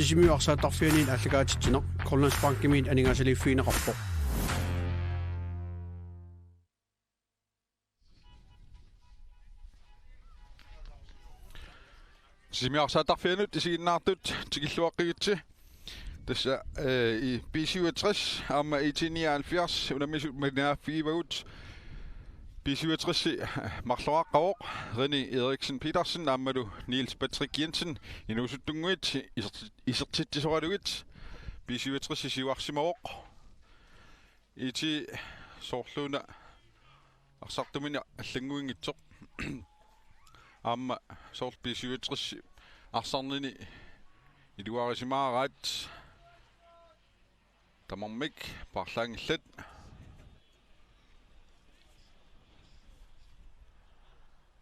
Sisimiuarsaattarfianiin allagaatittineq Grønlandsbankimiin aningasaliiffiineqarpoq Sisimiuarsaattarfianut isiginnaartut tikilluaqigitsi tassa I B67 amma I 79 unamisut manaafiivagut B67 marloraqqaoq René Eriksen Petersen ammalu Niels Patrick Jensen inusuttunguit isertittisoralugut B67 isiuarsimaoq iti soorluuna arsartumina allanguingitsoq amma soort B67 arsarnini iluarisimaaraat tamarmik parlaangillat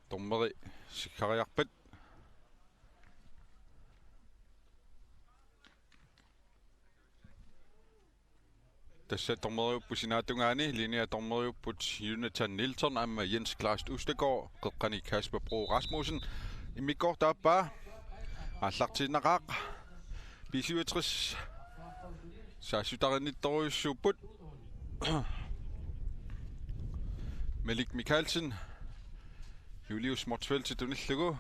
tormeri sikkariarpat tässä tormeriuppu sinaatungaani linea tormeriupput Jonathan Nilsson amma Jens Klaas Ustegård qeqqani Kasper Bro Rasmussen imikkoor taappaa аллартиннақаақ B67 саасутариннитторуйуссууппут Melik Mikkelsen Julius Motsfeldt tunillugu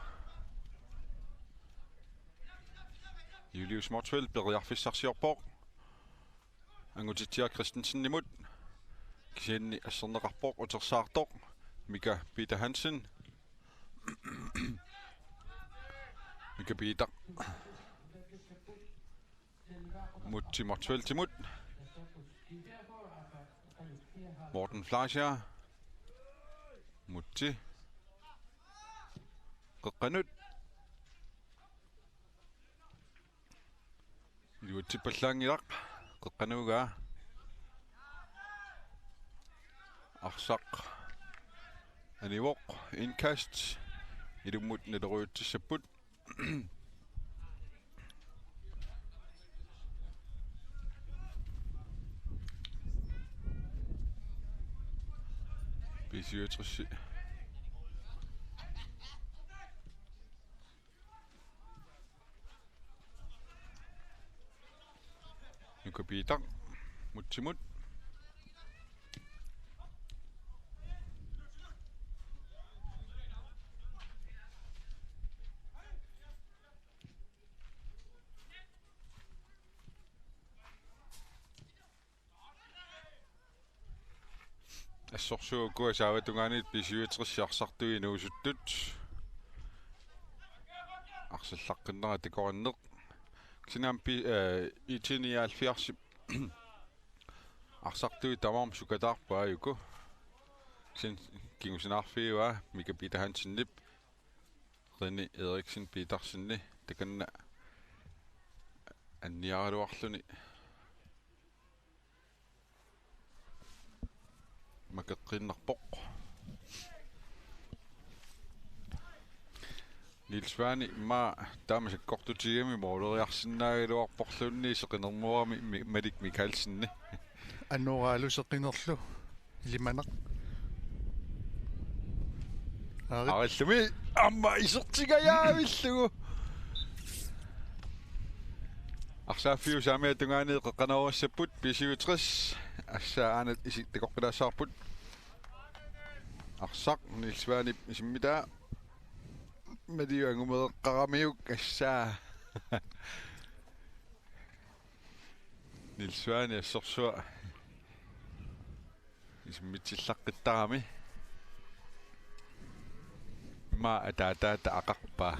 Julius Motsfeldt beriarfissarsiorpoq angutittia Christensen nimut kisianni asserneqarpoq utersaartoq Mika Peter Hansen Mika Peter Mutti Motsfeldt timut Morten Fleischer Mutti Qeqqanut Juutti pallaangilaq qeqqanuugaa arsaq anivoq indkast ilumut naleruyutsissaput B67 Mika Peter Mutsimut Assorsuukua saavattungaanit B67 arsartui nuusuttut arsallaqqinnerat ikoranneq sinampi itiniaalfiarsi arsartui tamarm sukataarpaa yuku sin kingusinarfiua Mika Peter Hansen-nip René Eriksen Petersen-ni takanna anniaraluarluni Makaqqinnerpoq Niels Vani ma taamasakkortutigami mooleriarsinnaagaluarporlunni seqinermuarami Melik Mikkelsen-ni annuuraalu seqinerlu limanaq arillumi amma isertigayaavillугу арсааффиу саамиатунгаани qeqqanaruassapпут B67 ассааанат иситтакорпилаассаарпут арсақ Niels Vani isimmитаа медиуангумеэққарамиук ассаа Niels Vani ассорсуа isimmitsillаққиттарами ма атаатаата ақарпаа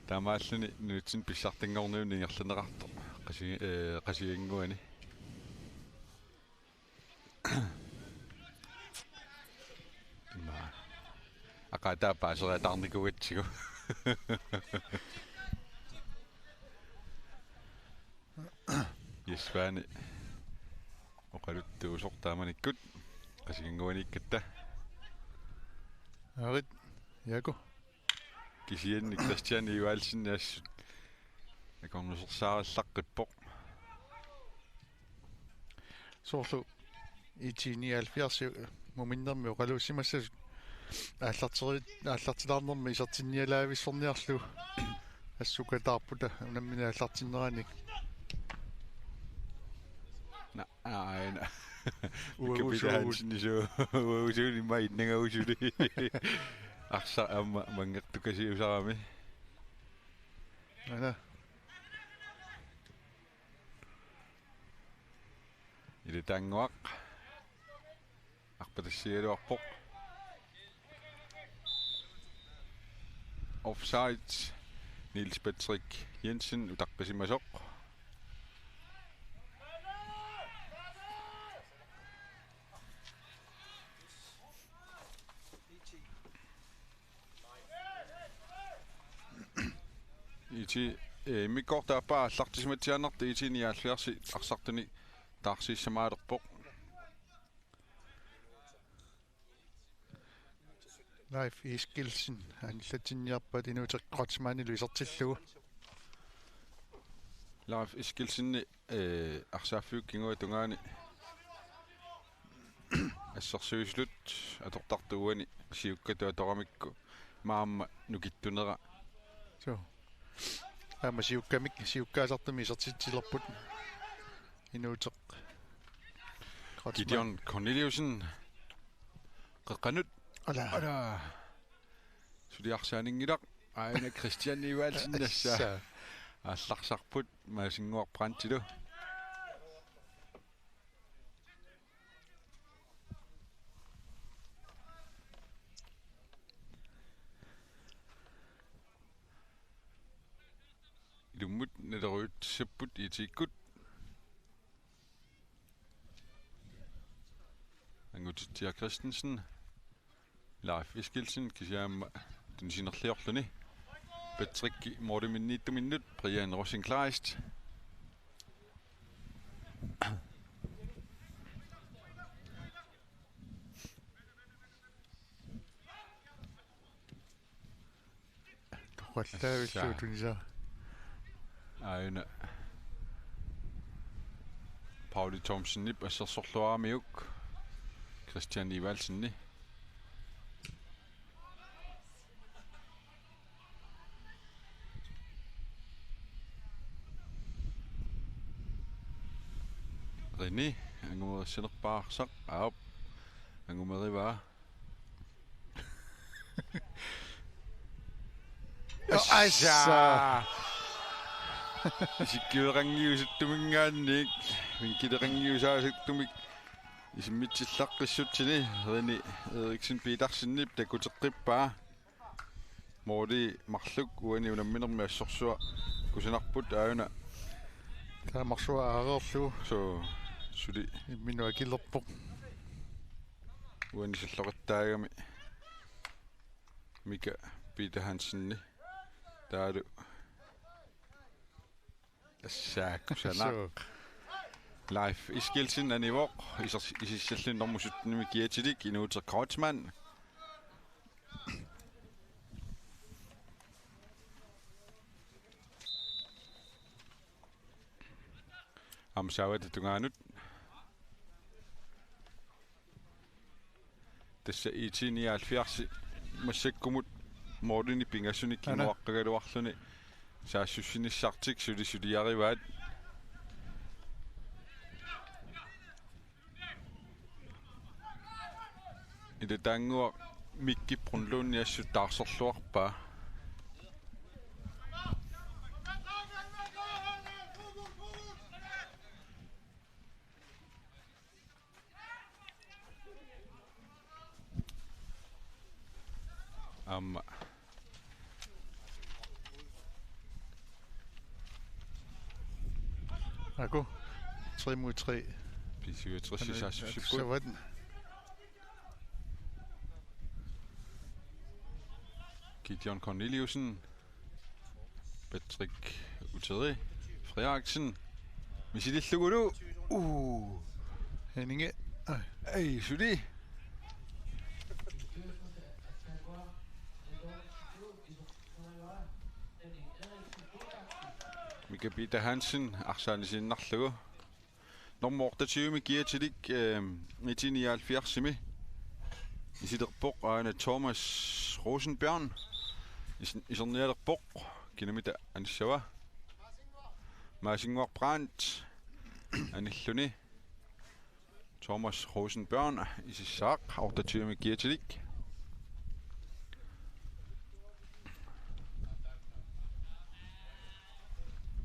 тамааллуни нуутсин писсартингорнуунни ингерланеқарто qasiginnguani ма акатаа паасериатарникугатсигу Jesvani оқалуттуусортааманиккут qasiginnguanikkatta Arit яку кисианни Christian Ivalsen-наассут акорнусерсаараллаққиппоқ соорлу итиниалфиарси муминнерми оқалууссимассасут ааллартилаарнерми исертинниалаависсорниарлу ассукатаарпута унамминааллартиннераник Aina. Mikä Uusuu. pitää niin se on niin mainnega uusuli. Aksa amma mangertukasi usaami. ana Ili tanguaq. Arpatassialuarpoq. Offside. Niels Patrick Jensen utaqqasimasoq. Iti mikkortaapaa allartismatiaanarti itiniaalliarsi arsartuni taarsiissamaalerpoq. life is skillsin аниллатинниарпат инуутеққатсмаанилу исертиллугу Live iskilsinni arsaaffiuk kingua tungaani assarsuislut atortartuuani siukkatu toramikku maamma nukittunera so ама сиуккаасартами исертитсилерпут инуутеқ Gideon Corneliusen qeqqanut ala suliarsaaningilaq aina Christian Ivalsen nassa алларсарпут маасингуарпрантилу илуммут налеруутсаппут итиккут ангутиттиа Christensen Leif Eskildsen kisiaamma tunisinerliorluni Patrick Mortiminittu minut Brian Rosenkleist тоқаллаавиллуу тунисаа aina Pauli Thomsen assarsorluaramiuk Christian Ivalsenni Rini angumerissinerpaarsaq aap angumerivaa assa Sikkiurangiusuttumingaannik minkilerangiusaasuttumik isimmitsillarqissutsini Rini Eriksen Petersenip takuteqqippaa Mordi marluk uani unamminermi assorsua kusinarput auna таамарсуа аареерлуу so suli имминуа килерпоқ uani salloqattaagami Mika Peter Hansenni taalu Assaaqusana Life Eskildsen anivoq isissallunormusutnimi kiatilik inuuter Kreutzmann amsaawat tungaanut tassa itiniaalfiarsi massakkumut moordini pingassuni kimuaqqagaluarluni saassussinissartik sulisuliarivaat ida tangua mikki prunluunniassut taarsorluarpaa amma аку 3-3 pisiutrissisaassuppu сават Gideon Corneliusen Patrick Uteri Frederiksen misilillugulu хенинге ei suli Mika Peter Hansen arsaanisinarlugu normortatiumi kiatilik 1979 isilerpoq aana Thomas Rosenbjørn isernialerpoq kinamita anissawa Masingor Brandt anilluni Thomas Rosenbørn isissaaq 28 kiatilik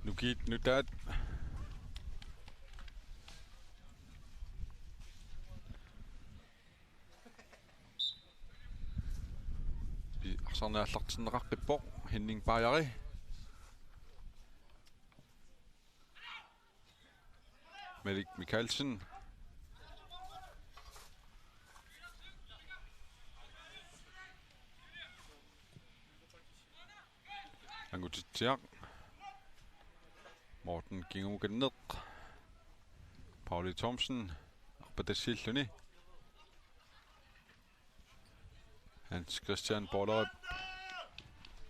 nukit nutat Arsanaallartinneqaqqippoq Henning Bajari Melik Mikkelsen Angutitsiaq Morten Gingugenneq Pauli Thomsen Arpatasilluni Hans Christian Borderup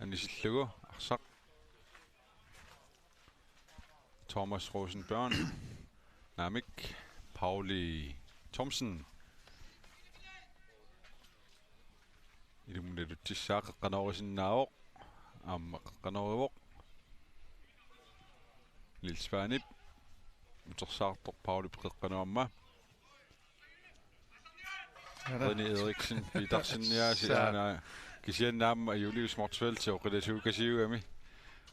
Anisillugu Arsaq Thomas Rosenbørn Namik Pauli Thomsen Ilumneluttissaaq qanorisinnaavoq Amma qanorivoq Nils Vanip Mutersaartor Pauli peqqanuamma René Eriksen Petersen ja kisiannaamma Julius Mortsfeldt soqilasuukasiuami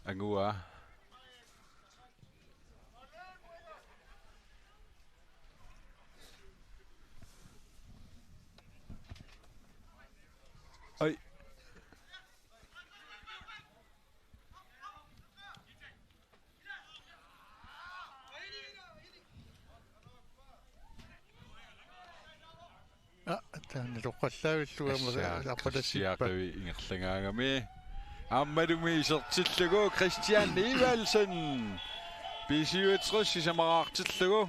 angua Ai Tani loqallaavillugama arpalassippa ingerlangaangami ammalumi isertillugu Christian Evalsen PC60 samaraartillugu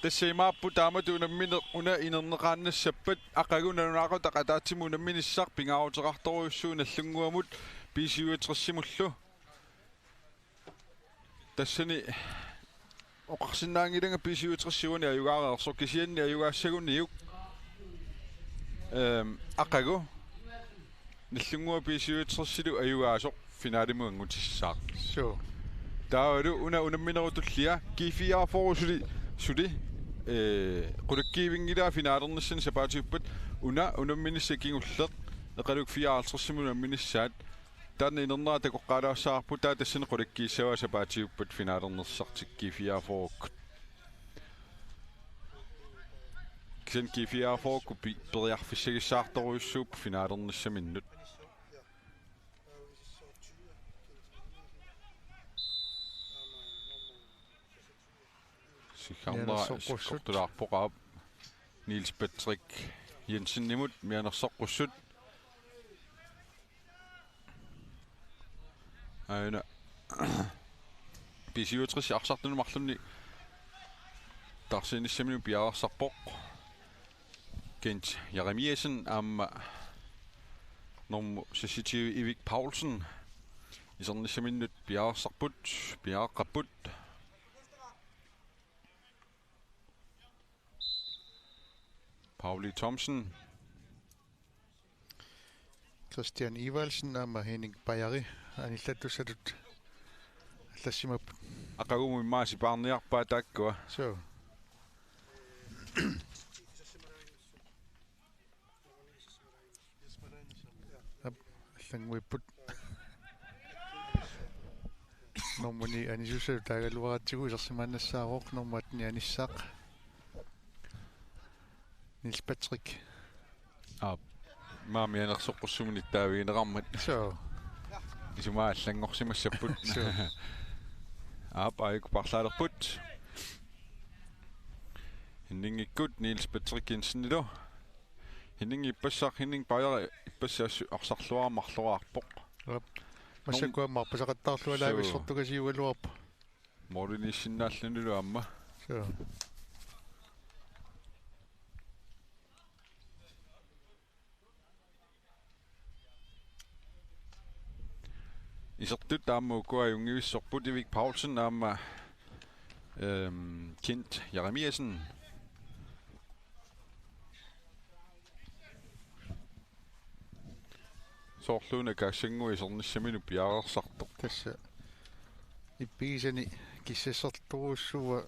тассимааппу таамату унаммине уна инернеқааннассаппат ақагунанаақу тақатаатсиму унамминиссақ пингаарутеқарторуйуссуу наллунгуамут PC60муллу тассани оқарсинаангиланга PC60уни аюгаареерсо кисианни аюгаассагунниук ақагу наллунгуа PC60лу аюгаасоқ финаалимуангутиссаақ so таавалу унамминерутуллиа G4 сули qulakkiivingilaa finaalernissan sapaatiuppat unamminissakingulleq eqaluk 54 unamminissaat taanna inerneraa takoqqaalaarsaarpu taa tassani qulakkiissava sapaatiuppat finaalernersartikki 44 kisen G4 ku periarfissagissaartoruissuup finaalernissaminnut Sikhamra Niels Patrick Jensen nimut mianersoqqussut aina PC60 arsartunumarlunni tarsinissaminu piararsarpoq Kent Jeremiasen amma normu CCTV Erik Paulsen isernissamminnut piararsarput piaraqqapput Pauli Thomsen Christian Evalsen ama Henning Bajari anillattussalut аллассимап aqagumi maasi paarniarpaa taakkua so аллангуиппут нормуни анисусу таагалуаратсигу исерсимааннассаароқ нормуатни аниссаақ Niels Patrick maami anersoqqussumun ittaavigineqarmat so isumaa allangorsimassapput aaiku parlaalerput hinningikkut Niels Patrick Jensen hinningi ippassaq hinning Bajari ippassaasu arsarluarmarluarpoq массакуаммар пасақаттаарлуалаависсортугасиугалуарпа моринисиннааллунилу амма so isertut taammuukua jungivissorput Erik Paulsen aamma Kent Jeremiasen Soorluuna kaassangui isornissaminu piarersartoq. Tassa ippigisani kissasserturuussuva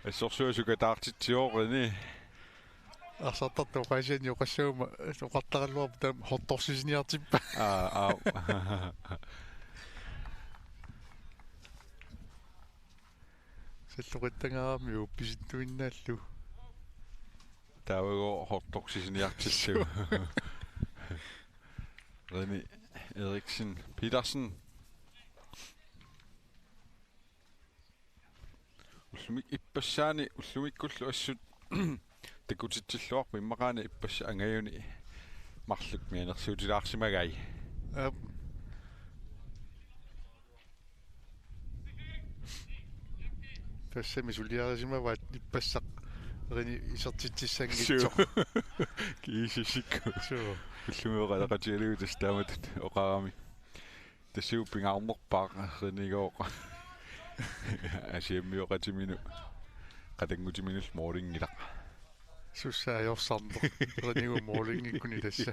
Assorsuasuka taartitsioorini. арсартарту qasian yoqassuuma oqartaralluarpu taam hortorsisiniartippa саллуқиттангаарами упписиттуиннааллу Taavago hortorsisiniartillu. Rene Eriksen Petersen. Ullumik ippassaani ullumikkullu assut takutitsilluarpu immaqaana ippassa angajuni marluk mianersuutilaarsimagai. тассами сулиарисимаваат иппассақ рини исертитсангитсо Kiisissikku. суу Ullumioqalaqatigalugu tastaamatut oqarami. Tassiuppingaarnerpaa renigoo. Asiammioqatiminu qatanngutiminul morlingilaq. суссаajorsaarner ринигу моолингиккуни тасса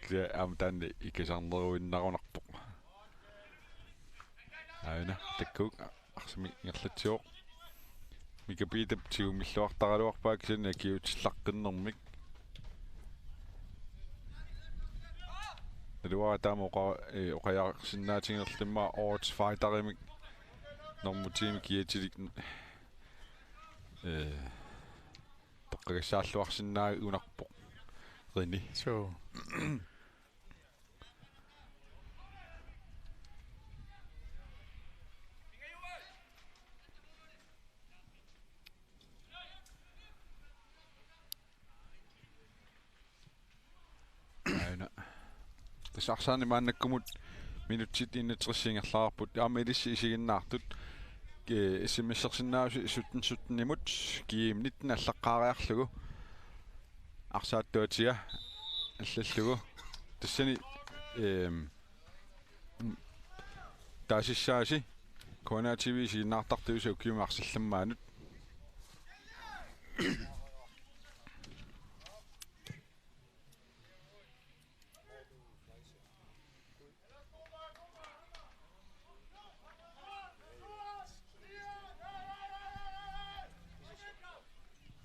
Klia amtanne ikasarneruinnarunarpoq. Aina takkuk arsami ngerlatsiuq. Mikapitap tiumilluartaraluarpaak sanna kiutillaqqinnэрmik. Naluaa taama oqajaarsinnaatiginerlimma årets fighterimik normutiimi kiatilik toqqagassaalluarsinnaa unarpoq rini. суу Aina. Tasarsaani maannakkumut minutsit innatrissiingerlaarput aamilissi isiginnaartut issimmissersinnaarusi suttennimut kiimnitten allaqqaariarlugu arsaattuatia аллаллугу тассани таасиссааси конаативи сигиннаартартуиса уккиума арсалламмаанут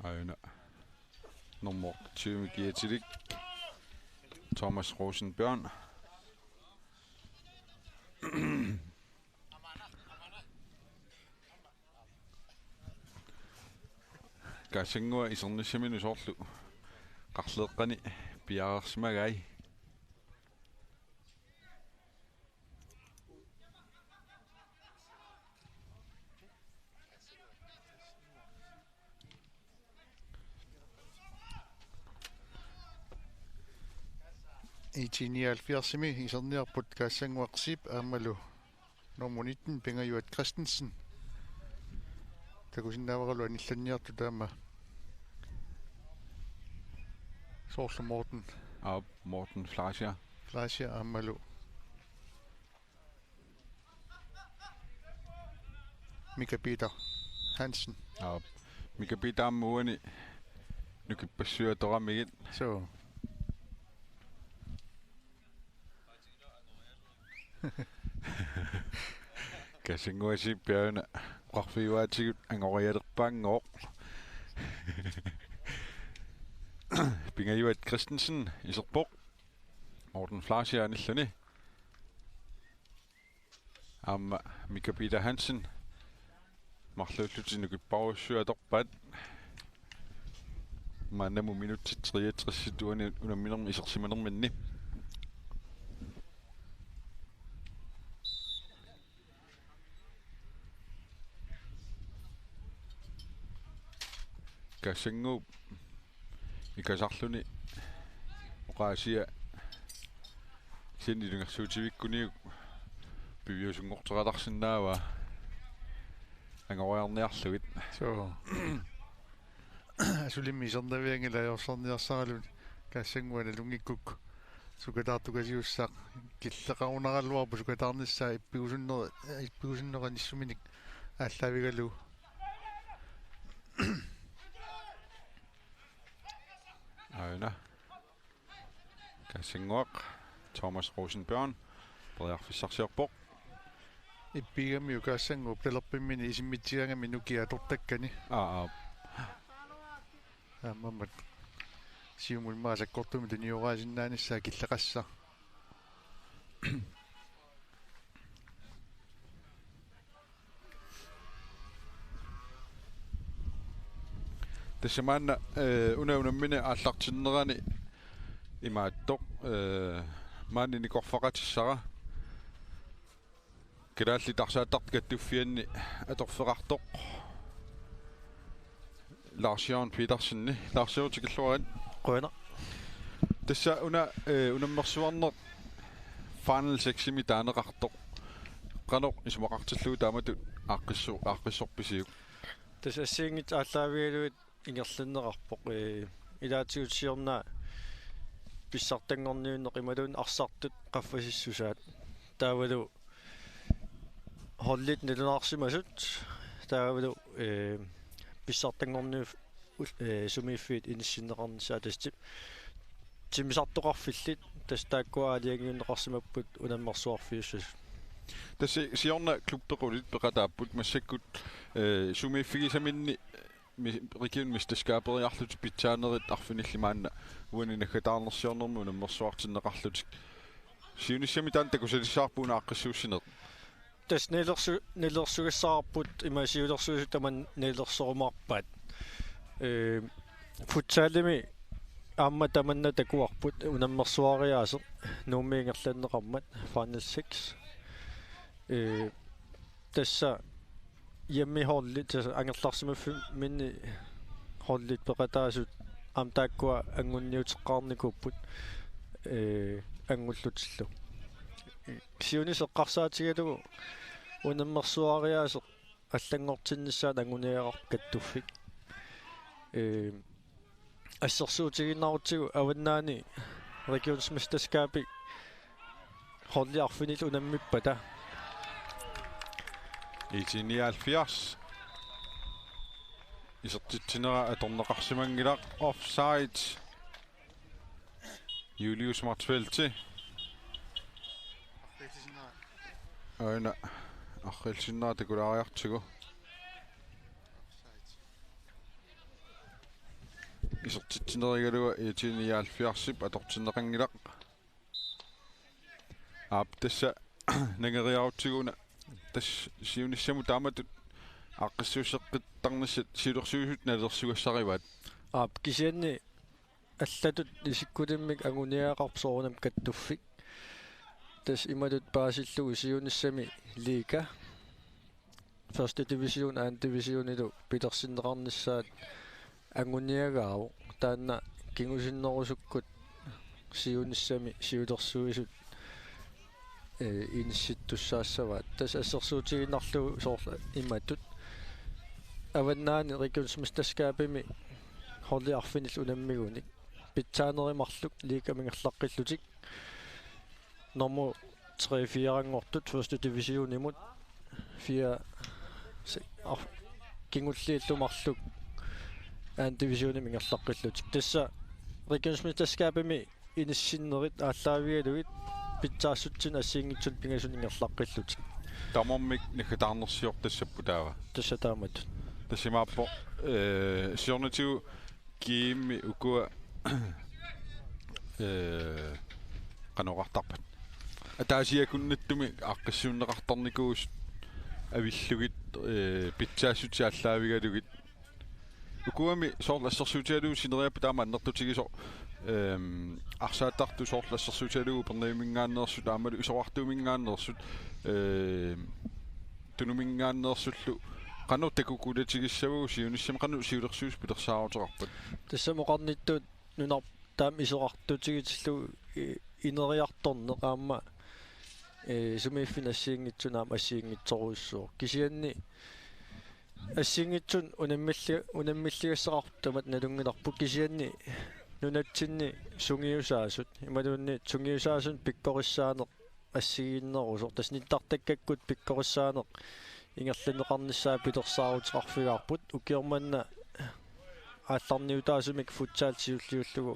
Aina nummer 20 giver Thomas Rosenbjørn. Kaasingua isornissaminu soorlu qarleeqqani piarersmagai. Itiinialfiarsimi iserniarput kaassanguaqsip aammalu normunitten Pengajuat Christensen takusinnaavaralu anillanniartu taama soorlu Morten Flascher. Flascher aammalu Mika Peter Hansen Mika Peter ammuani nukipassuatoramigit so Kaasingua piauna qarfiuaatigut angorialerpaangooq. Pengajuat Christensen iserpoq. Morten Flascher anilluni. Amma Mika Peter Hansen marluullutinukipparuussuatorpat. Mannamu minutit 63 tuani unamminermi isersimanermanni. Kasangu ikasarluni oqaasia sinilungersuutivikkuniu piviusungorteralarsinnaava angoriarniarlugit so asulimmi isernaviangila ajorsorniarsaaralun kaassanguana lungikkuk сукатаартукасиуссаақ киллеқарунаралуарпу сукатаарнissaa иппигусуннераниссуминик ааллаавигалу Aina. Kassingwaq. Thomas Rosenbjørn. Bredjarfissarsiorpoq. иппигами укаассангуп талерпиммини исиммитсиангами нукиаторtakкани ааммамат сиумул маасаккортуми туниораасиннааниссаа киллеқасса Tassamana unamini aallartinnerani imaattoq maanini korfaqatissara Kedalli tarsaatart kattuffianni atorfeqartoq Lars-Jørgen Petersenni Lars-Jørgen Qøner tassa unammersuarner final 6 imi taaneqartoq qanoq isumaqartilluu taamatut aaqqissorpisiuk tassa assiingit ааллаавигалуит ингерлиннеқарпоқ илаатигутсиорнаа писсартангорниуннеқ ималуун арсартут qaffasissusaat таавалу холлит нелунаарсимасут таавалу писсартангорниу сумииффит иниссиннеқарнissaа тастип тимисартоқарфиллит тастааккуаалиагиуннеқарсимаппут унаммерсуарфиуссус Tässä sionna klubberulit beqataaput massakkut sumiiffigisaminni regionmesterskabet pitsaaneret arfinillimaanna uaninakataarnersiornermu unammersuartinneqarlutik siunissamitaan takusalissаарpuuna aqqissuussineq tas nelersugassarput imasiulersuusut taman nelersorumarpat futsalimi amma tamanna takuarput unammersuariaaseq nuummiingerlanneqarmat final 6 tassa yemmi hollit tassa angerlarsimaffum minni hollit peqataasut am taakkua angunniuteqqaarnikupput angullutillu siuniseqqarsaatigalugu unammersuariaaseq аллангортиннissaat anguniaqar kattuffik ассерсуутигиннарутигу аваннаани regionsmesterskapi holliarfinil unammippata 1979 isertitsinera atorneqarsimangilaq offside Julius Martfeldti aina arrilsinnera takulaariartigu isertitsinerigaluga 1979 atortinneqangilaq aap tassa nangeriarutsiguna tas siunissamu taamatut aqqissuusseqqittarnissat silersuusut nalersugassarivat aap kisianni аллатут исиккулиммик агуниаақарпсоорунам каттуффик тас ималут паасиллугу сиуниссами лига første division and division илу питерсиннеқарнissaат агуниагааву таанна кингусиннерусуккут сиуниссами сиулерсуисут инситтуссаассаваат тас ассерсуутигиннарлугу соорла иматут аваннаани regionsmesterskabimi холлиарфинил унаммигуник питсаанеримарлук лигамингерлаққиллутик норму 3-4-ангортут første division имут 4 кингуллииллумарлук аан division имингерлаққиллутик тасса regionsmesterskabimi иниссиннерит ааллаавигалугит питсаассутсин ассиингитсут пингасунингерлаққиллутик тамормик накатаарнерсиор тассаппутаава тасса таамат тассимааппо сиорнатигу киимми укуа каноqartarpat атаасиакуннаттуми аққиссууннеқартарникуус авиллугит питсаассути аллаавигалугит укуами соорлассерсуутиалуу синериаппа таама аннертутигисо арсааттарту соорлассерсуутиалуу пернеимингааннерсут аамалу исоартуумингааннерсут тунумингааннерсуллу qanu takukulatigissavuu siunissam qanu siulersuus pilersaaruteqarpat тассамоқарниттуут нунар таам исоқартутигитиллу инериарторнеқ аама сумииффин ассиингитсунаам ассиингитсоруйссуу кисианни ассиингитсун унаммиллигассақартамат налунгиларпу кисианни nunatsinni sungiusaasut imalunni sungiusaasun pikkorissaaneq ассигииннерусор таснитартаккаккут пиккориссаанеқ ингерлинеқарнissaа пилерсаарутеқарфигаарпут укиорманна аалларниутаасумик футсаалсиуллиуллугу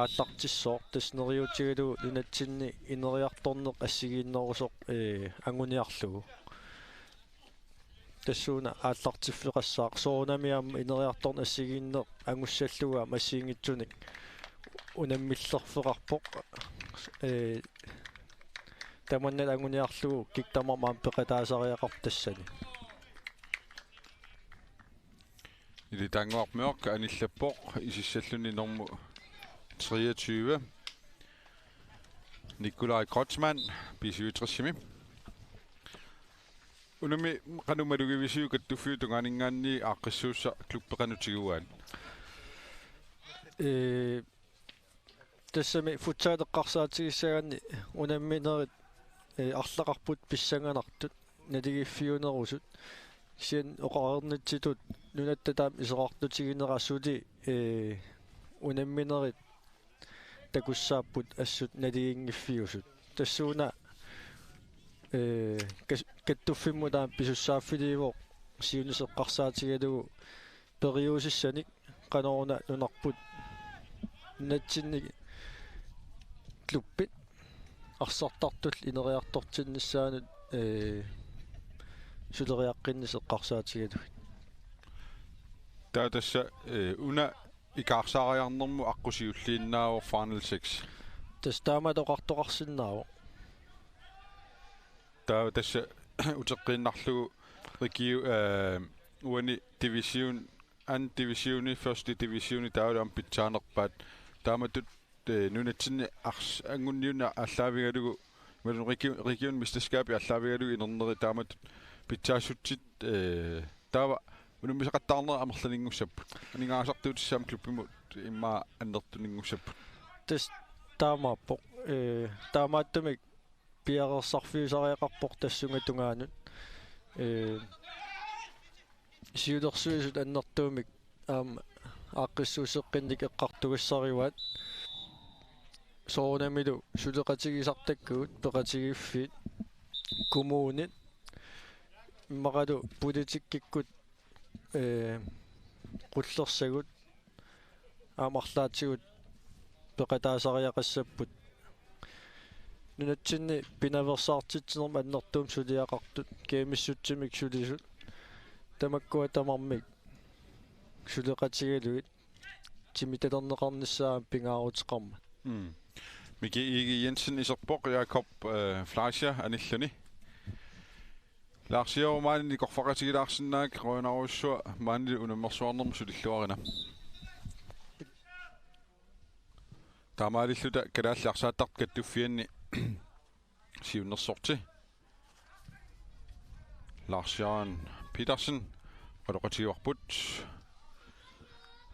ааллартиссоо таснериутигалу нунатсинни инериарторнеқ ассигииннерусоқ ангуниарлугу тассууна ааллартиффеқассаақ соонамиаама инериарторн ассигииннеқ ангуссаллуга массиингитсуник унаммиллерфеқарпоқ таманнал ангуниарлугу киктамармаам пеқатаасариақартассани или тангуармиорка аниллаппоқ исиссаллуни норму 23 Nikolaj Kreutzmann бисиутрissimi унами канумалугивисиу каттуффиутунгаанингаанни ааққиссуусса клуппеқанутигуаан тассами футсаатеққарсаатигиссагаанни унамминерит арлақарпут писсанганартут налигиффиунерусут сиан оқарернитситут нунаттатаам исеқартутигинерассути унамминерит такуссааппут ассут налигингиффиусут тассууна каттуффиммутаам писуссааффиливоо сиунисеққарсаатигалугу периусиссаник канаруна нунарпут натсинник клуппит арсартартул инериартортиннссаанут сулериаққиннисеққарсаатигалуг таатасса уна икаарсаариарнэрму аққусиуллииннаавор final 6 тастааматоқартоқарсиннаавоо таатасса утеққииннарлугу рикиу уани дивисиун ан дивисиуни første дивисиуни таалаам питсаанерпаат тааматут нунатсинни арс ангунниуна аллаавигалугу малун регион мистерскапи аллаавигалугу инернери тааматут питсаасутсит таава унумисақаттаарнера амерланингуссаппут анингаасартуутиссаам клуппимут имма аннертунингуссаппут тас таамааппо таамааттумик пиарерсарфиусариақарпор тассунгатунгаанут сиудерсуисут аннертуумик аама ааққиссуусеққинник эққартугассариваат соонамилу сулеқатигисартаккуут пеқатигиффит коммуунит иммақалу политиккиккут қуллерсагут аамарлаатигут пеқатаасариақассаппут нунатсинни пинаверсаартитсинерма аннертуум сулиақартут кеемиссутсимик сулисут тамаккуа тамармик сулеқатигалуит тимиталернеқарниссаа пингаарутеқарма Miki Jensen isерпоқ Jakob Fleischer аниллуни Ларсио маани корфақатигилаарсинаак роинаруссуа маани унаммерсуарнерму сулиллуарина таамаалиллута калааллаарсааттарт каттуффианни сиуннерсорти Lars-Jørgen Petersen qaloqatiuarput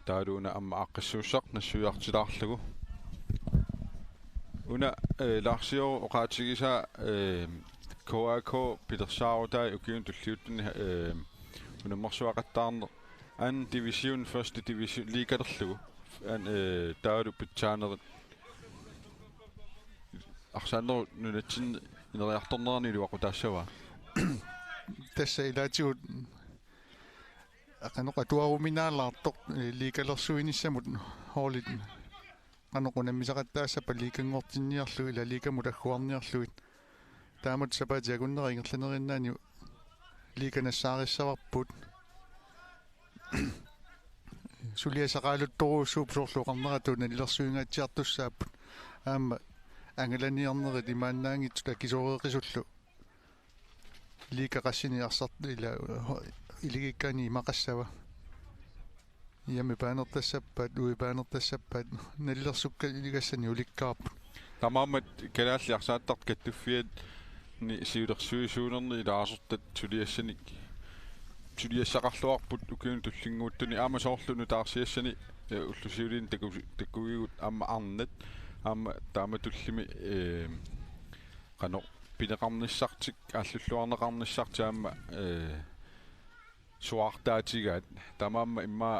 taaluuna amma aqqissuussaq nassuiartilaarlugu una Lars-Jørgen oqaatigisaa KAK Petersaarutai ukiun tulliutni unammersuaqattaarne an division første division ligaderlugu an taalu pitsaaneret арсааннеру нунатсин инериарторнерани луақутаассава tässä ilaatigut aqanoqa tuaruminaalaartoq liikallersuinissamut hoolit qanoqunammisaqattaassapa liikangortinniarlu ila liikamut agguarniarluit taamut sapaatiagunneri ingerlanerinaani liikanassaarissavarput suliasaqaaluttoruussuup sorluqarneratu nalillersuingaatiartussaaput aama angalaniarnerit imaannaangittu takisoreeqisullu liikaqassini arsart ila iligikkaani imaqassava iami paanertassappaat uipaanertassappaat nallersukka iligassani ulikkaarput tamaammat kalaalliarsaаттart kattuffiat ni siulersuisuunerni ilaasortat suliassanik suliassaqarluarput ukiun tullinguuttuni aama soorlunu taarsiassani ullusiuliin takkuvigut aama arnat aama taamatullimi qano pineqarnissartik aalлуллуарнеqarnissartaama suartaatigaat tamaamma imma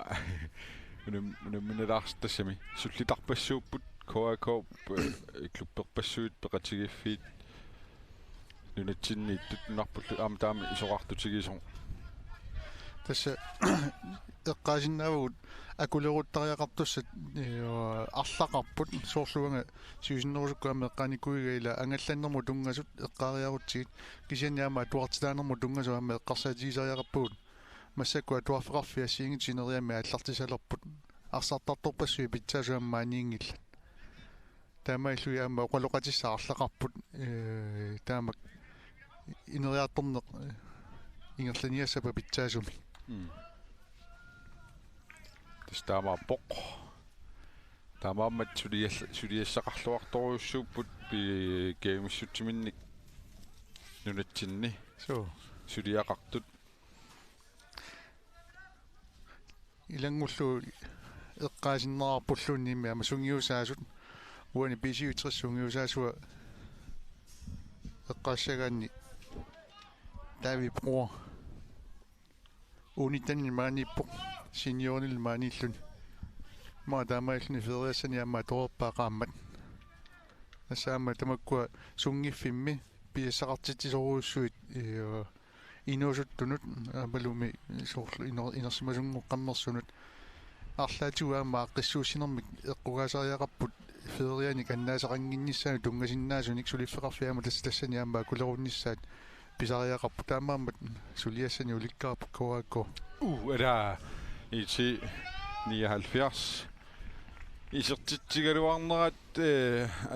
unamminalaarstassami sullitarpassuupput KAK klubberpassuit peqatigiffiit nunatsinniittut narpullu aama taami isoqartutigisor тасса эққаасиннаавгут акулеруттариақартуссат арлақарпут соорлуанга сиусиннерусуккаама эққааникуига ила ангалланнэрму тунгасут эққаариарутсигит кисианниама туартилаанерму тунгасу аама эққарсаатигисариақарпугут массаккуа туарфеқарфиа сиингитинериами аллартисалерпут арсартарторпассуи питсаасуаммааниингилла таамаиллуи аама оқалоқатиссаа арлақарпут таамак инериарторнеқ ингерланиассапа питсаасуми тастаамааппоқ таамааммат сулиассақарлуарторуйуссууппут пи геймиссутсиминник нунатсинни сулиақартут илангуллу эққаасиннерарпуллуунниимми ама сунгиусаасут уани писиутрис сунгиусаасуа эққаассагаанни тави про унитанни мааниппо синьорнил мааниллун ма таамаиллуни федерассани амма тоорпаақааммат ассаама тамаккуа сунгиффимми пиассақартитсисоруйуссуит инуусуттунут абалуми соорлу инерсимасунгоққаммерсунут арлаатуаама аққиссуусинермик эққугаасариақарпут федериани каннаасақангинниссаани тунгасиннаасуник сулиффеқарфиама тассани аама кулерунниссаат писариақарпу таамааммат сулиассани уликкаарпу KAK эра ити 79 исертитсигалуарнерат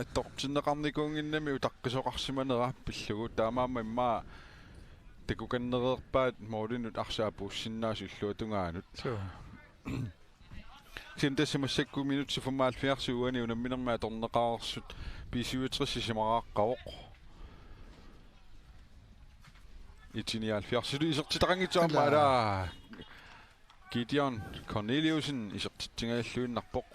аттортиннеқарникунгиннами утаққисоқарсиманера пиллугу таамаама имма такуканнереерпаат моолинут арсаапууссиннаасу иллуатунгаанут синтассимассакку минут 75 уани унамминермаа торнеқарерсут писиутрисси симарааққавоқ итиниалфиарсулу исертитақангитсаамаала Gideon Corneliusen исертитсингааллуиннарпоқ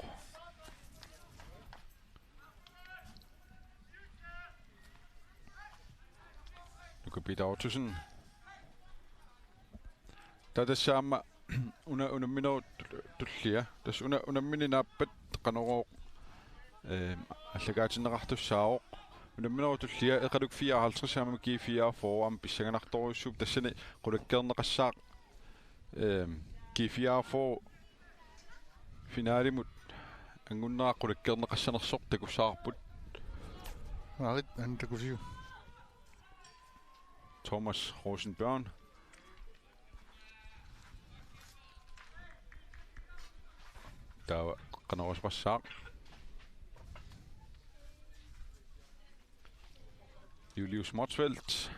Nuka Peter Ottosen тадассаама унамминерут туллиа тас унаммининааппат канороо аллагаатиннеқартуссаавоқ унамминерут туллиа эқалук 54 саама ки 44 ам писсаганарторуссууп тассани қулаккернеқассаақ ки 44 финалимут ангуннаа қулаккернеқассанерсоқ такуссаарпут арит антакусиу Thomas Rosenbjørn der kan også være sagt Julius Motsfeldt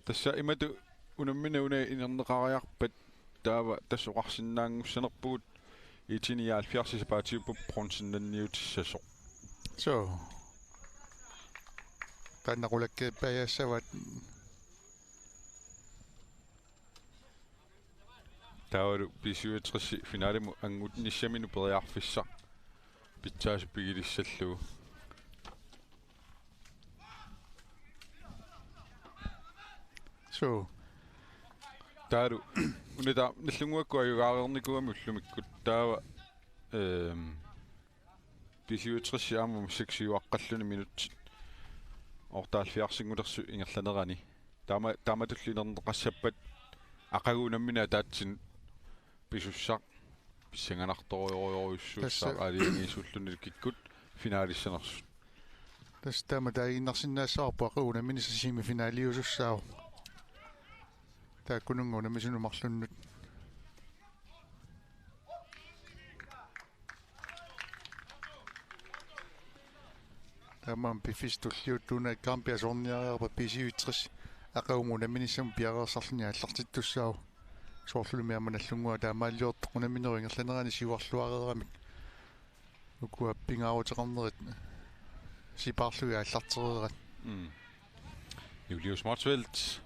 tässä imadu unamminne inerneqariarpat taava tassoqarsinnaangussaanerpugut итиниаалфиарси сапаатиуппу пронсиннанниутиссасо so таннақулакке паяссават таавалу писиуатрисси финалиму ангутниссамину периарфисса питсаасуппигилиссаллугу so таалу унита наллунгуакку аюгаарерникуами уллумиккут таава писиуатрисси ааму сексиуаққаллуни минут ортаалфиарсингулерсу ингерланерани тааматуллинернеқассаппат ақагуунаммина таатсин писуссақ писсанганарториориуссууссаа алиангиисуллунилкиккут финалиссанерсут тастама таигиннарсиннаассаарпу ақагуунаммини сими финалиусуссаау тааккунунгуна мисунумарлуннут тамам пифистуллиуттуна кампиасорниариарпа писиуитрис ақагунгуна миниссам пиареерсарлуни аллартиттуссаау соорлулумиама наллунгуа таамааллиортоқунаминерингерланерани сиуарлуареерамик укуа пингаарутеқарнерит сипаарлуи аллартерерат Julius Motsfeldt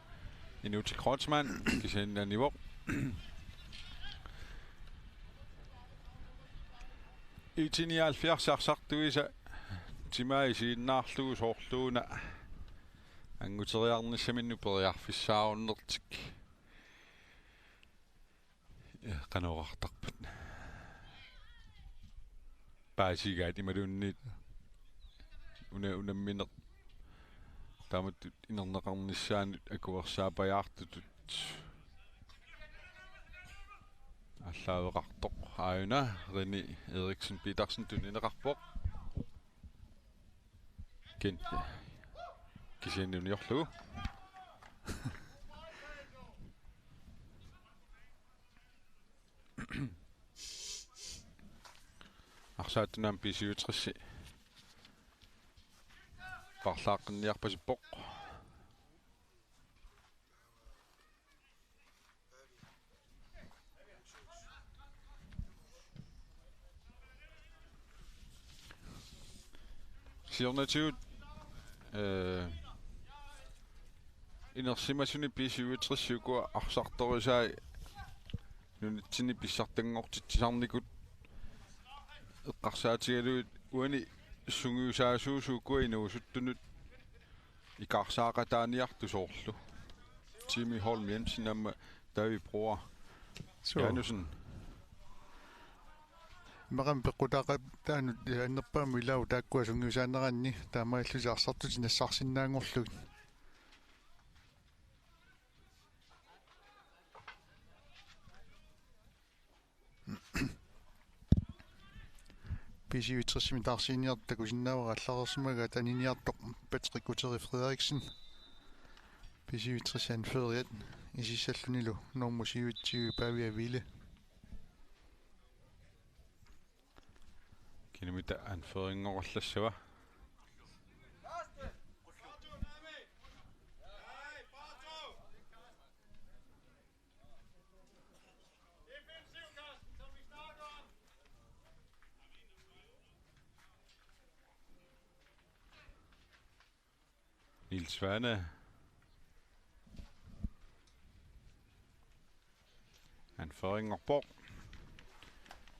endnu til Kreutzmann, gesehen niveau. I 79 sagt du isa timai siin naarluus horluuna ангутериарнissaminnu periarfissaarunertik qanoqartarput paasigaat imaluunniit unammineq taamatut inerneqarnissaanut akuersaapajаарtutut аллаавеқартоқ ааюна рини Эриксен Питерсен тунинеқарпоқ кен кисианниуниорлугу арсааттунаам писиутрисси парлааққинниарпасиппоқ сиорнатиут инерсимасуни писиутрissуукуа арсарторисаа нунитсини писсартангортитсарникут эққарсаатигалуут уани сунгиусаасуусууккуа инуусуттунут икаарсаақатааниарту соорлу Jimmy Holm Jensen намма тави проа Janusson Мэрам пеккутаақат таанут аннерпааму илау тааккуа сунгиусаанеранни таамааллуси арсартути нассарсинаангорлугит писиуитерсими таарсиниартаку синнаавара алларерсимага таниниартоқ Patrick Gutierrez Frederiksen писиуитерсан фериат исиссаллунилу нормусиуитсиу павиа виле кинемита анферингорлассава Niels Svane anføringerborg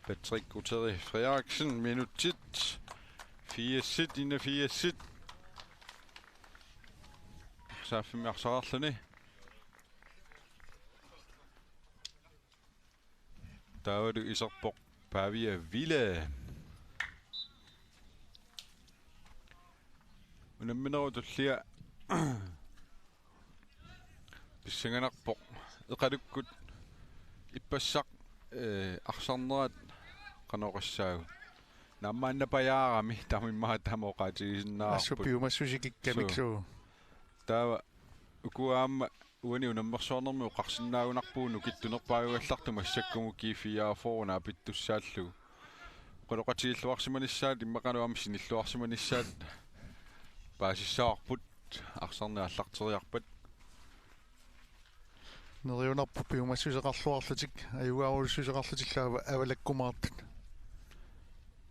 Patrick Gutierrez Frederiksen minutit 4-sit inde 4-sit Safimjarsarluni David Iserborg Pavia Ville unamminerutullia писсанганарпоқ эқалуккут иппассақ арсарнерат қаноқассаагу наммааннапаяарами тамиммаа тамоқаатигисиннаарпут ассупиумассусикиккамиксуу таава укуаама уани унаммерсуарнэрму қарсиннаагунарпууну киттунерпааюгалларту массаккугу кифиаафорна питтуссааллу қолоқатигиллуарсиманиссаат иммақануами синиллуарсиманиссаат паасиссаарпут арсарниаллартериарпат нериунарпу пиумассусеқарлуарлутик аюгаарулуссусеқарлутиллаава авалаккумаартут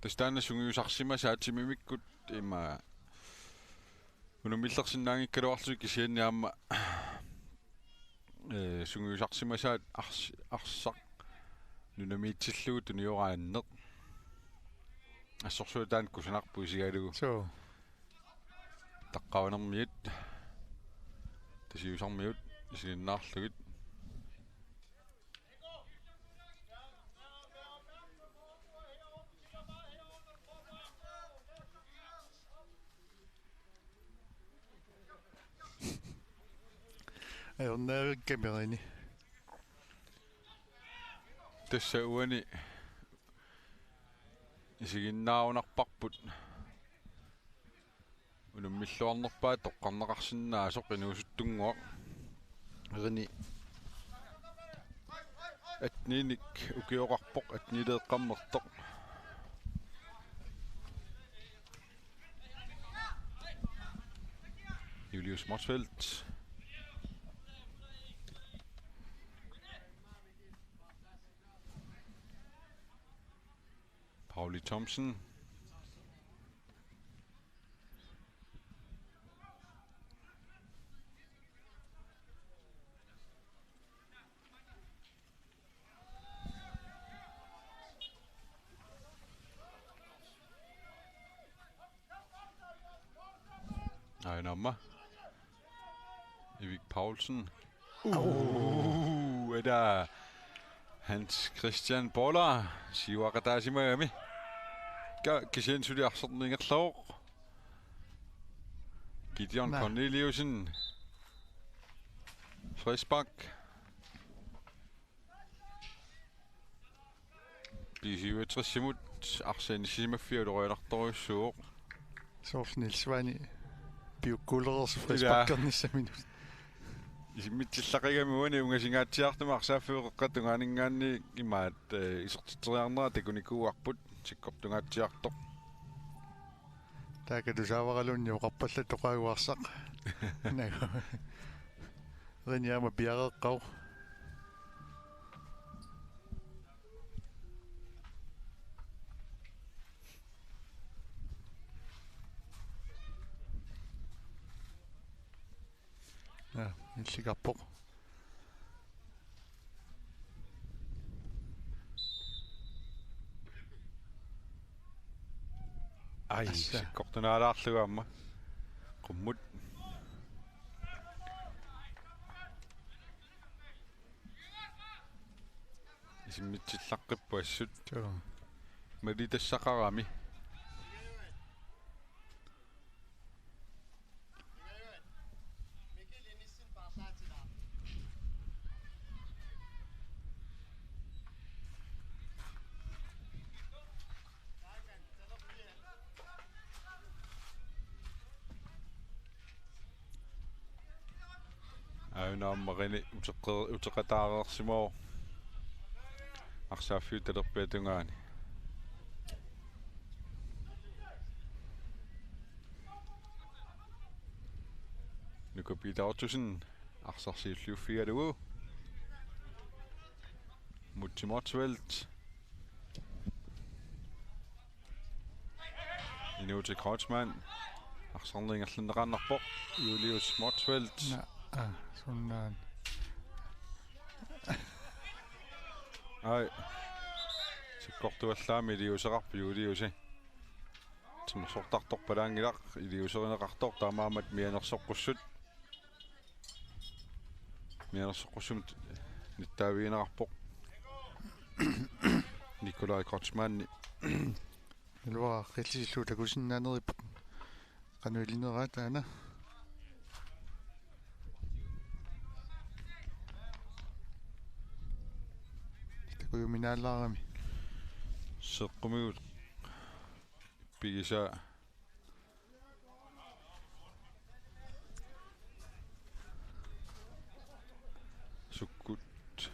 тастаана сунгиусарсимасаатимимиккут има унумиллерсиннаангиккалуарлуик кисианниаама сунгиусарсимасаат арсақ нунамиитсиллугу туниорааннеқ ассорсуутаан кусунарпу сигалугу so таққаванермиут тасиусармиут исигиннаарлугит аёрнаариккамерини тасса уани исигиннаавунарпарпут унуммиллуарнерпаат тоққарнеқарсинаасоқ инуусуттунгуақ рини атниник укиоқарпоқ атнилеэққаммертоқ Julius Morsfeldt Pauli Thomsen Ayanamma Erik Poulsen. Der Hans Christian Boller. Siwaqataasimaami. Kisen suli arsorningerloo. Gideon Corneliusen. Frisbak. Bisiuatrissimut arsenisimafiuluruilartoruissuuq. Soornilsvani piukkulerers frisbakkernissaminut. Isimmitillaqigami ungasingaatiartuma arsaafiuqeqqatungaaninggaanni imaat isortiteriarnera takunikuuarput sikkortungaatiartoq. Taakatusaavaralunni oqarpalla toqaaguarsaq. Nagu. Riniama piareqqau. Ja, illigarpoq. Ai, sikkortunaalaarlugaamma. Qummut. Isimmitillaqqippaassut. Malitassaqarami. Aunaammaqini uteqataareersimoo arsaaffiutalerpiatungaani. Nuko Peter Ottosen arsarsiulluuffigalugu. Mutti Motsvelt. Inuuti Kreutzmann. Arsarningerlunneqarnarpoq. Julius Motsvelt. Sunnaan. Ai. Sikkortuallaami iliuseqarpu Juliusi. Timsortartorpalaangilaq iliuserineqartor taamaamat mianersoqqussut. Mianersoqqussum nittaaviineqarpoq. Nikolai Kreutzmann. Ilua qillisillu takusinnaaneripuq. Qanuilineraa taana. Takujuminaallaarami. Seqqumigut pigisaa sukkut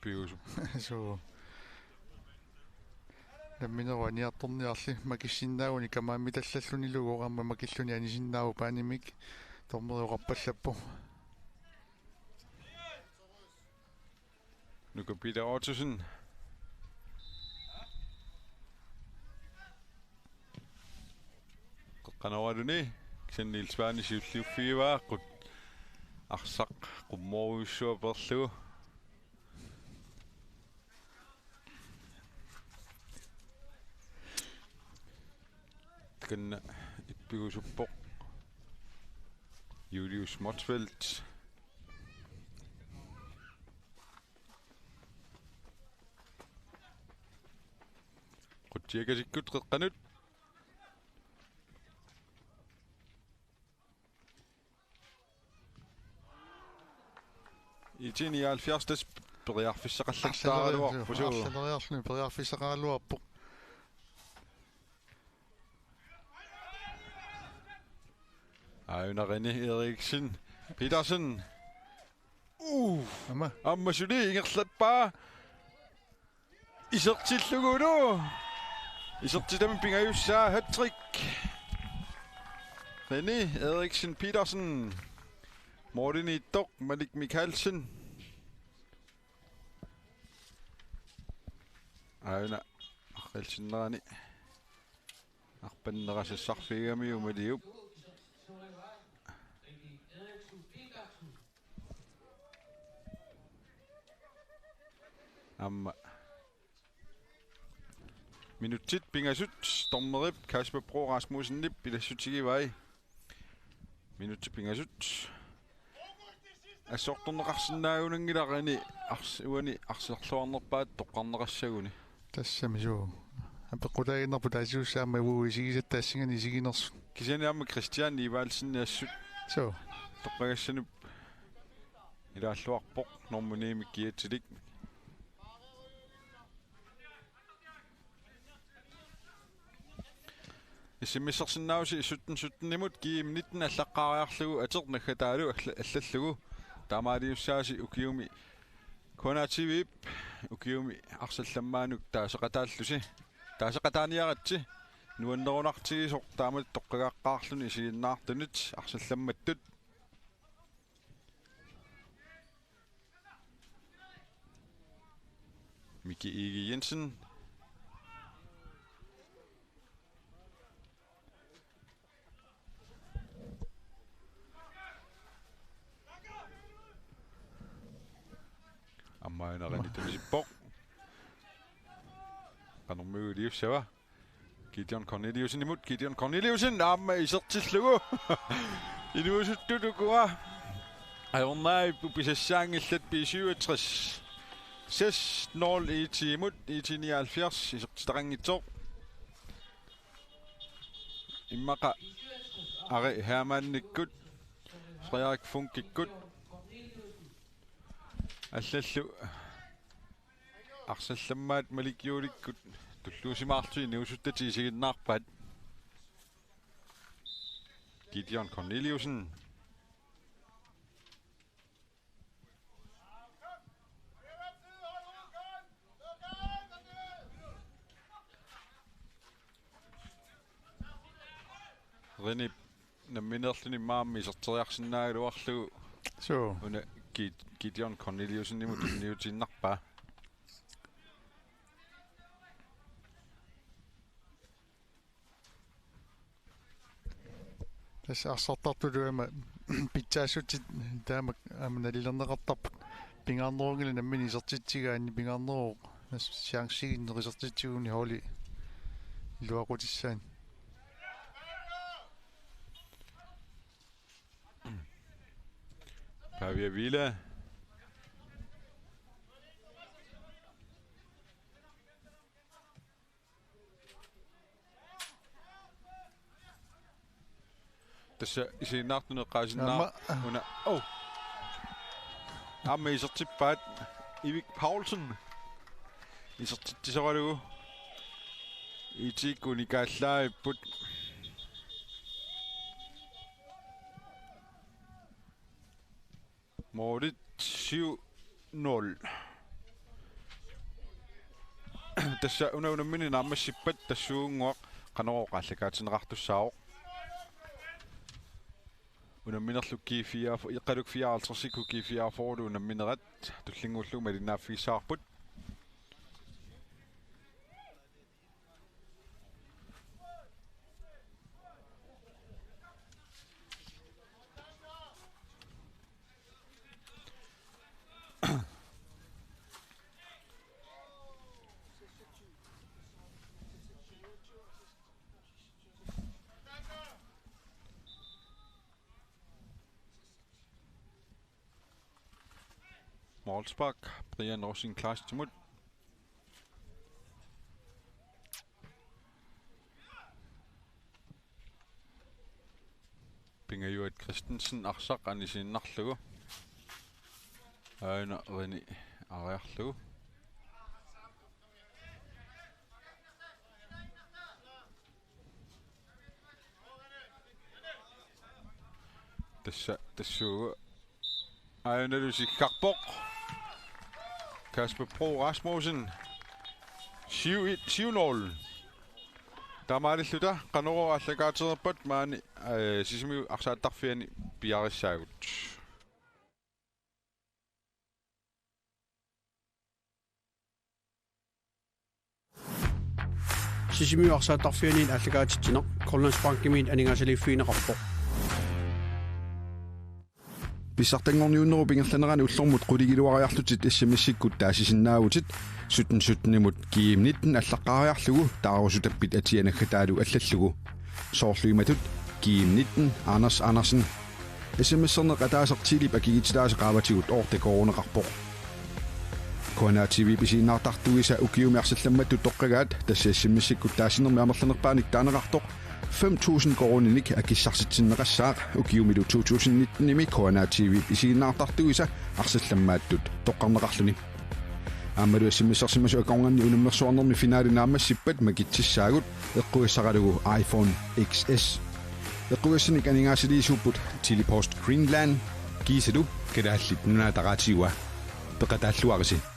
piusu So. Nammineruaniartorniarli makissinnaaguni kamaammitallallunilugu oqamma makilluni anisinnaagu paanimik tormeriuqarpallappu. Nuko Peter Ottosen. Qanawaruni kisanniilsvaani siulliuffiivaaqqut arsaq qummoruissuaperlugu. Kanna ippigusuppoq Julius Motsvelt. Qutiakasikkut qeqqanut. Itini 70 periarfissaqallaqtaaruarpu suu. Arsaleriarluni periarfissaqarluarpoq. Aunaqini Eriksen Petersen. Amma Ammasuli ingerlappaa. Isertillugulu. Isertitamin pingajussaa hat-trick. René Eriksen Petersen. Morten Idok, Malik Mikkelsen. Auna arqilsinnerani. Arpannerassassarfigami umaliup. Amma minuttit pingasut stormerip Kasper Bro Rasmussen nip ilassutigi vai Minuutti pingasut. Assortorneqarsinnaagunangilarini uani arserluarnerpaat toqqarneqassaguni. Тассами суу. Апеқутаагиннерпу таасиуссаама уу исигисат таассигани исигинерсу. Кисаниарма Кристиан Ивалсинниассут Суу. тоққагассануп илааллуарпоқ нормуниимик киатсилик. Исиммиссерсиннауси 17-17-нимут киим 19 аллаққаариарлугу атернаггатаалу аллаллугу таамаалиуссааси укиуми конативип укиуми арсалламмаанук таасеқатааллуси таасеқатааниаратси нуаннерунартигисоқ таамат тоққагааққаарлуни сигиннаартунит арсалламматтут Miki Ige Jensen. Ammaina rennittämisi pok. Kanon myylius se va. Gideon Corneliusen imod. Gideon Corneliusen. Amma i sertislugu. Inuusuttutukua. Ajornai pupisassaangillat pi 67. 6-0 i timut i 79 i sertistaqangitsoq. Immaqa Ari Hermannikkut. Frederik Funkikkut. Allallu arsallammaat malikjuulikkut tulluusimaartui niusuttati isiginnaarpat Gideon Corneliusen Reni namminerluni maammi serteriarsinnaaluarlugu Суу. una Gideon Corneliusen imut niutinnarpaa Tässä assartartuluama pitsaassutit taama amnalilernеқартарпут пингааннерунгили наммини сертитсигаани пингааннеру сиангсигиннерисертитсигуни холи илуақутиссаани Pavia Villa Tässä isinnartuneqaasinnaar una Amma isertippaat Ivik Paulsen isertittisoralugu itikuni kaallaaipput Morit 7-0 Tässä unaunammini naammassippat tassuunguaq qaneroqaallakaatinneqartussaavoq unamminerlu kiifia iqqaluk 54 kiifia forlu unamminerat tullinguullu malinnaaffiissaarput Målspark, Brian Rosin Klaas timut. Pingajuat Christensen arsaq anisinnarlugu. Aina Reni ariarlugu. Tassuugu Aina lusikkarpoq. Kasper Pro Rasmussen 7-0 Tamaalilluta qanoro allakaaterpat maani sisimi arsaattarfiani piarissaagut Sisimi arsaattarfianiin allakaatittineq Kollandsbankkimiin aningasaliiffiineqarpoq Pissartangorniunneru pingerlanerani ullormut quligiluariarlutit SMS-ikkut taasisinnaautit 17-17-nimut kiim 19 allaqqaariarlugu taarusutappit atianaggataalu allallugu soorluimatut kiim 19 Anders Andersen SMS-erne qataasartilip akigititaasaqaavatigut oortakoruneqarpoq Kona TV pisiinnaartartuisa ukiumiarsallammattu toqqagaat tassiassimmissikkut taasinermi amerlanerpaanik taaneqartoq 5,000 koroninik akissarsitinneqassaaq ukiumilu 2019 imi Kona TV pisiinnaartartuisa arsallamaattut toqqarneqarluni Amaru SMS-arsimasu akonganni unummersuarnermi finaalinaammassippat makitsissaagut eqquissaqalugu iPhone XS eqquissanik aningaasiliisuupput Telepost Greenland kiisatu kadaallit nunaataqaatiua peqataalluarisi